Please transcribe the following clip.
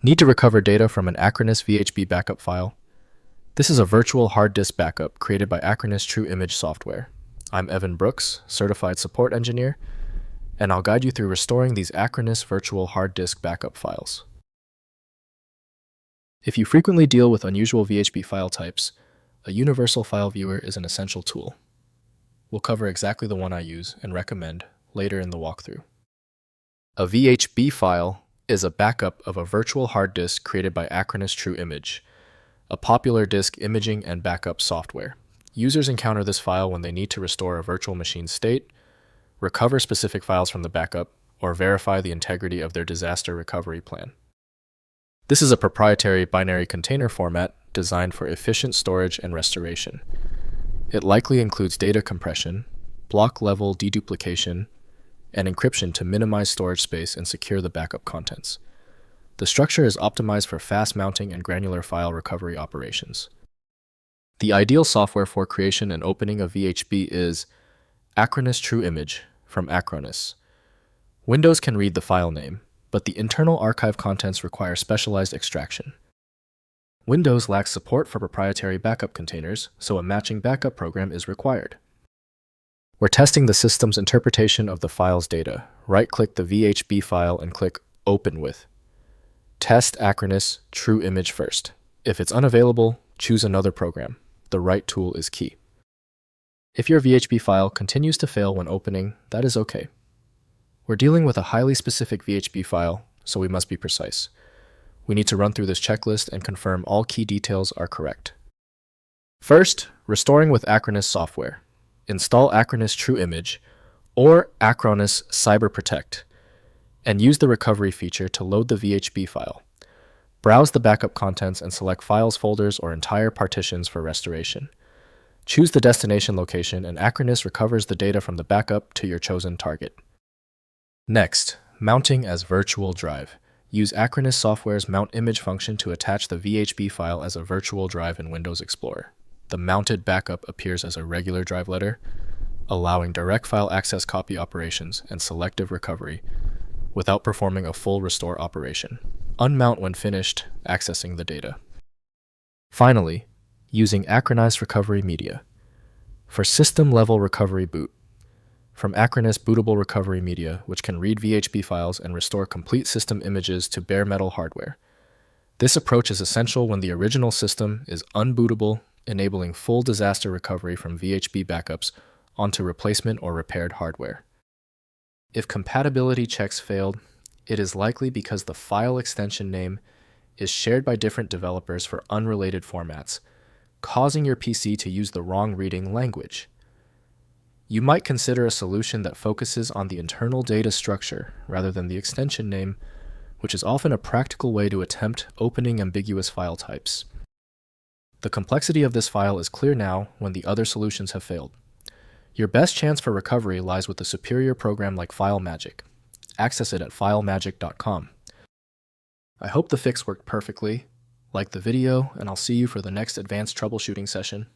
Need to recover data from an Acronis VHB backup file? This is a virtual hard disk backup created by Acronis True Image software. I'm Evan Brooks, Certified Support Engineer, and I'll guide you through restoring these Acronis virtual hard disk backup files. If you frequently deal with unusual VHB file types, a universal file viewer is an essential tool. We'll cover exactly the one I use and recommend later in the walkthrough. A VHB file is a backup of a virtual hard disk created by Acronis True Image, a popular disk imaging and backup software. Users encounter this file when they need to restore a virtual machine's state, recover specific files from the backup, or verify the integrity of their disaster recovery plan. This is a proprietary binary container format designed for efficient storage and restoration. It likely includes data compression, block-level deduplication, and encryption to minimize storage space and secure the backup contents. The structure is optimized for fast mounting and granular file recovery operations. The ideal software for creation and opening of VHB is Acronis True Image from Acronis. Windows can read the file name, but the internal archive contents require specialized extraction. Windows lacks support for proprietary backup containers, so a matching backup program is required. We're testing the system's interpretation of the file's data. Right-click the VHB file and click Open With. Test Acronis True Image first. If it's unavailable, choose another program. The right tool is key. If your VHB file continues to fail when opening, that is okay. We're dealing with a highly specific VHB file, so we must be precise. We need to run through this checklist and confirm all key details are correct. First, restoring with Acronis Software. Install Acronis True Image or Acronis Cyber Protect and use the recovery feature to load the VHB file. Browse the backup contents and select files, folders, or entire partitions for restoration. Choose the destination location and Acronis recovers the data from the backup to your chosen target. Next, mounting as virtual drive. Use Acronis Software's Mount Image function to attach the VHB file as a virtual drive in Windows Explorer. The mounted backup appears as a regular drive letter, allowing direct file access copy operations and selective recovery without performing a full restore operation. Unmount when finished accessing the data. Finally, using Acronis Recovery Media. For system-level recovery boot, from Acronis Bootable Recovery Media, which can read VHB files and restore complete system images to bare metal hardware. This approach is essential when the original system is unbootable, enabling full disaster recovery from VHB backups onto replacement or repaired hardware. If compatibility checks failed, it is likely because the file extension name is shared by different developers for unrelated formats, causing your PC to use the wrong reading language. You might consider a solution that focuses on the internal data structure rather than the extension name, which is often a practical way to attempt opening ambiguous file types. The complexity of this file is clear now when the other solutions have failed. Your best chance for recovery lies with a superior program like FileMagick. Access it at filemagick.com. I hope the fix worked perfectly. Like the video, and I'll see you for the next advanced troubleshooting session.